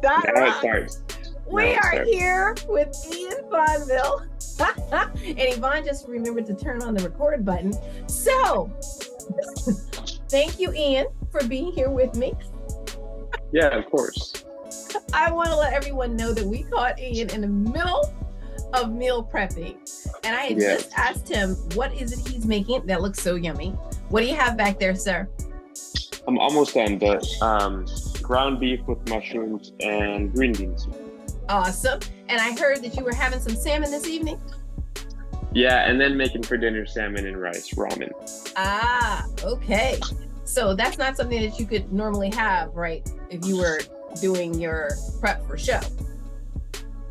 That Now it rocks. starts. We are here with Ian Fonville. And Yvonne just remembered to turn on the record button. So, thank you, Ian, for being here with me. Yeah, of course. I want to let everyone know that we caught Ian in the middle of meal prepping. And I had just asked him, what is it he's making that looks so yummy? What do you have back there, sir? I'm almost done, but ground beef with mushrooms and green beans. Awesome. And I heard that you were having some salmon this evening. Yeah, and then making for dinner salmon and rice, ramen. Ah, okay. So that's not something that you could normally have, right? If you were doing your prep for show.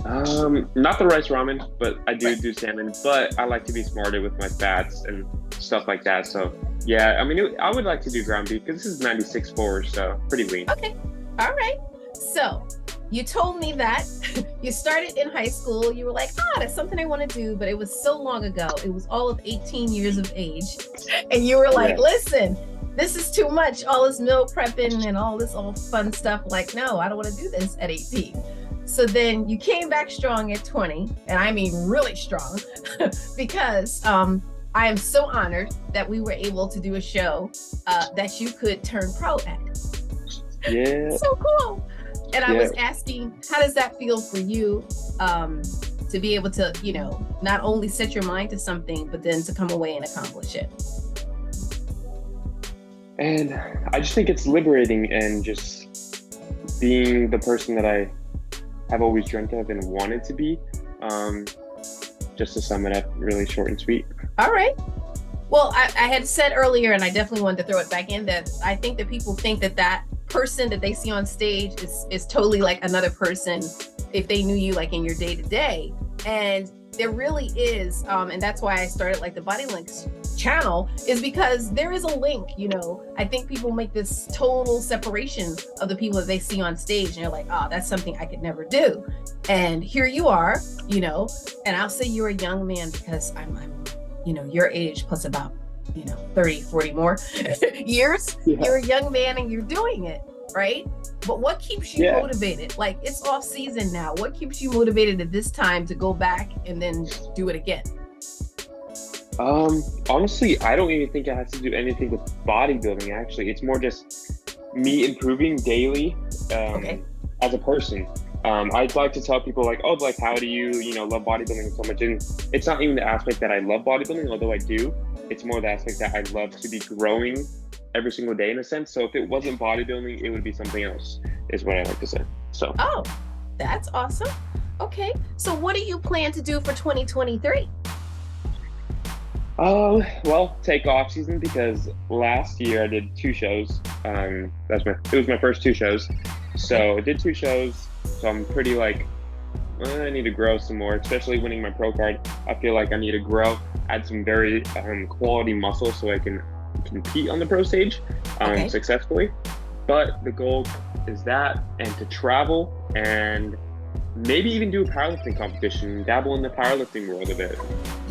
Not the rice ramen, but I do salmon. But I like to be smarter with my fats and stuff like that. So yeah, I mean, I would like to do ground beef because this is 96.4, so pretty lean. Okay, all right. So you told me that you started in high school. You were like, that's something I want to do, but it was so long ago. It was all of 18 years of age, and you were like, listen, this is too much. All this meal prepping and all this fun stuff. Like, no, I don't want to do this at 18. So then you came back strong at 20, and I mean really strong, because I am so honored that we were able to do a show that you could turn pro at. Yeah. So cool. And I was asking, how does that feel for you to be able to, not only set your mind to something, but then to come away and accomplish it? And I just think it's liberating, and just being the person that I have always dreamt of and wanted to be. Just to sum it up really short and sweet. All right. Well, I had said earlier, and I definitely wanted to throw it back in, that I think that people think that person that they see on stage is totally like another person if they knew you like in your day-to-day. And there really is, and that's why I started like the Bodylynx channel, is because there is a link. I think people make this total separation of the people that they see on stage, and you're like, that's something I could never do. And here you are, and I'll say you're a young man because I'm your age plus about 30, 40 more years. Yeah. You're a young man and you're doing it, right? But what keeps you motivated? Like, it's off season now. What keeps you motivated at this time to go back and then do it again? Honestly, I don't even think it has to do anything with bodybuilding, actually. It's more just me improving daily as a person. I'd like to tell people how do you, love bodybuilding so much? And it's not even the aspect that I love bodybuilding, although I do. It's more the aspect that I love to be growing every single day, in a sense. So if it wasn't bodybuilding, it would be something else, is what I like to say. So. Oh, that's awesome. Okay. So what do you plan to do for 2023? Well, take off season, because last year I did 2 shows. It was my first 2 shows. So I did 2 shows. So I'm pretty I need to grow some more, especially winning my pro card. I feel like I need to grow, add some very quality muscle so I can compete on the pro stage successfully. But the goal is that, and to travel, and maybe even do a powerlifting competition, dabble in the powerlifting world a bit.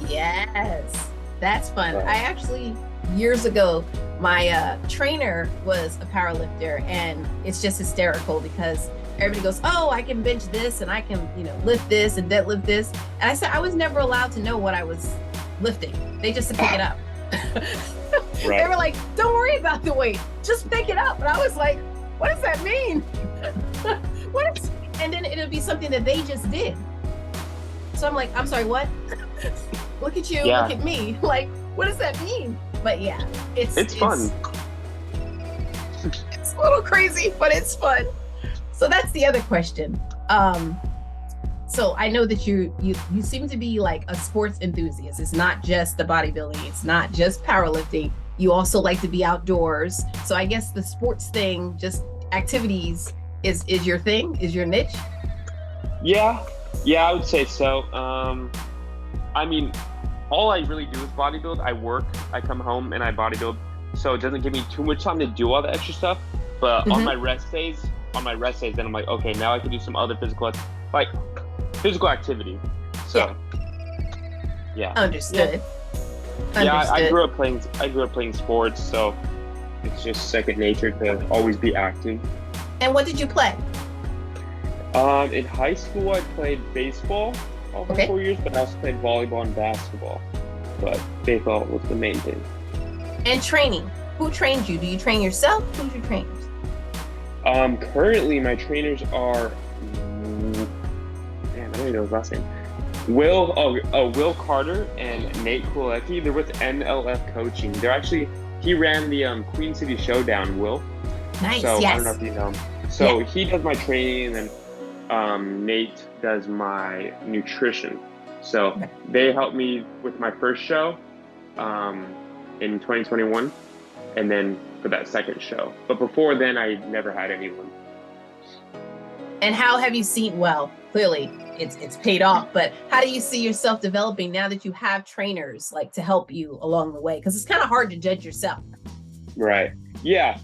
Yes, that's fun. I actually, years ago, my trainer was a powerlifter, and it's just hysterical because everybody goes, I can bench this, and I can, lift this and deadlift this. And I said, I was never allowed to know what I was lifting. They just said, pick it up. Right. They were like, don't worry about the weight, just pick it up. And I was like, what does that mean? And then it'll be something that they just did. So I'm like, I'm sorry, what? Look at you, look at me. Like, what does that mean? But yeah, it's fun. It's a little crazy, but it's fun. So that's the other question. So I know that you seem to be like a sports enthusiast. It's not just the bodybuilding. It's not just powerlifting. You also like to be outdoors. So I guess the sports thing, just activities, is your thing, is your niche? Yeah, I would say so. I mean, all I really do is bodybuild. I work, I come home, and I bodybuild. So it doesn't give me too much time to do all the extra stuff. But on my rest days, then I'm like, okay, now I can do some other physical activity. So yeah. Understood. Yeah, I grew up playing sports, so it's just second nature to always be active. And what did you play? In high school, I played baseball all for Okay. 4 years, but I also played volleyball and basketball. But baseball was the main thing. And training. Who trained you? Do you train yourself? Who's your trainers? Currently, my trainers are, man, I don't even know his last name. Will Carter and Nate Kulecki. They're with NLF Coaching. He ran the Queen City Showdown, Will. Nice, So yes. I don't know if you know him. So he does my training, and then Nate does my nutrition. So they helped me with my first show in 2021, and then for that second show. But before then, I never had anyone. And how have you seen, well, clearly it's paid off, but how do you see yourself developing now that you have trainers like to help you along the way? Because it's kind of hard to judge yourself. Right. Yeah.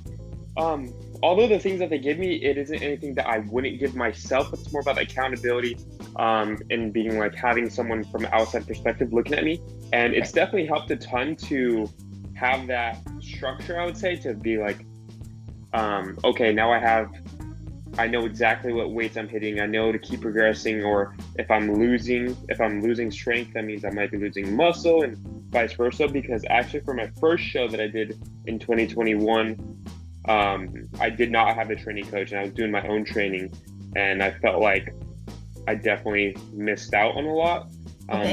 Although the things that they give me, it isn't anything that I wouldn't give myself. It's more about accountability and being like having someone from an outside perspective looking at me. And it's definitely helped a ton to have that structure, I would say, to be like, okay, now I know exactly what weights I'm hitting. I know to keep progressing, or if I'm losing strength, that means I might be losing muscle and vice versa. Because actually for my first show that I did in 2021, I did not have a training coach, and I was doing my own training, and I felt like I definitely missed out on a lot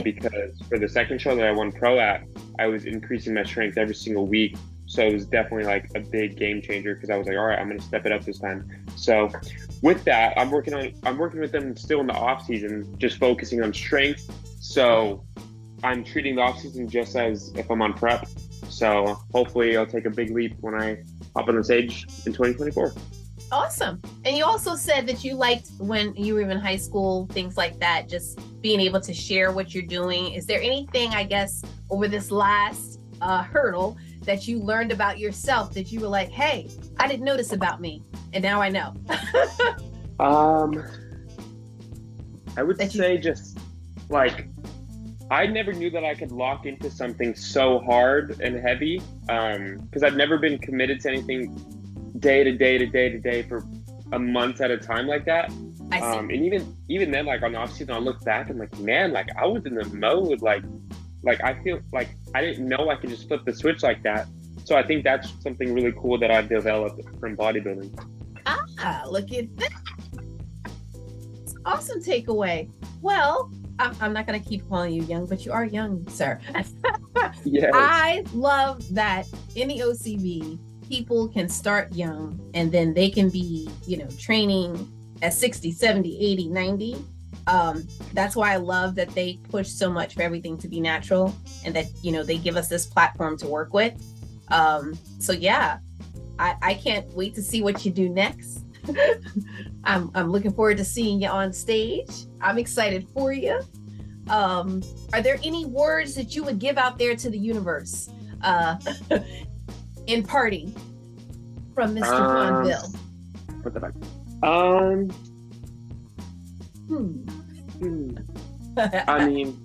because for the second show that I won pro at, I was increasing my strength every single week. So it was definitely like a big game changer, because I was like, all right, I'm going to step it up this time. So with that, I'm working with them still in the off season, just focusing on strength. So I'm treating the off season just as if I'm on prep. So hopefully I'll take a big leap when I hop on the stage in 2024. Awesome. And you also said that you liked when you were in high school, things like that, just being able to share what you're doing. Is there anything, I guess, over this last hurdle that you learned about yourself that you were like, hey, I didn't know this about me, and now I know? I would say just like, I never knew that I could lock into something so hard and heavy, because I've never been committed to anything day to day for a month at a time like that. I see. And even then, like on the off season, I look back and like, man, like I was in the mode, like I feel like I didn't know I could just flip the switch like that. So I think that's something really cool that I've developed from bodybuilding. Look at that. It's an awesome takeaway. Well, I'm not going to keep calling you young, but you are young, sir. Yes. I love that in the OCB, people can start young and then they can be, training at 60, 70, 80, 90. That's why I love that they push so much for everything to be natural, and that, they give us this platform to work with. So yeah, I can't wait to see what you do next. I'm looking forward to seeing you on stage. I'm excited for you. Are there any words that you would give out there to the universe in parting from Mr. Fonville? What the fuck? I mean,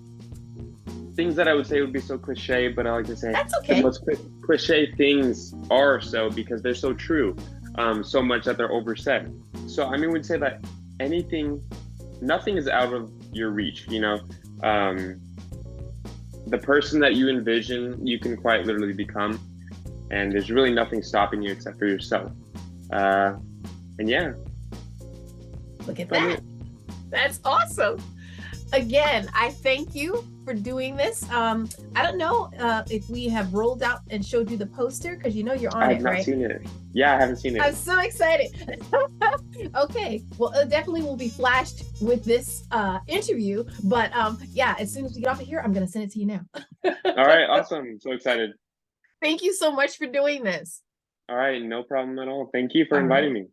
things that I would say would be so cliche, but I like to say that's okay. The most cliche things are so, because they're so true, so much that they're oversaid. So I would say that nothing is out of your reach. The person that you envision, you can quite literally become, and there's really nothing stopping you except for yourself. And yeah. Look at that. That's awesome. Again, I thank you for doing this. I don't know if we have rolled out and showed you the poster, because you're on it, right? I have not seen it. Yeah, I haven't seen it. I'm so excited. Okay, well, it definitely will be flashed with this interview. But yeah, as soon as we get off of here, I'm going to send it to you now. All right, awesome. I'm so excited. Thank you so much for doing this. All right, no problem at all. Thank you for inviting me.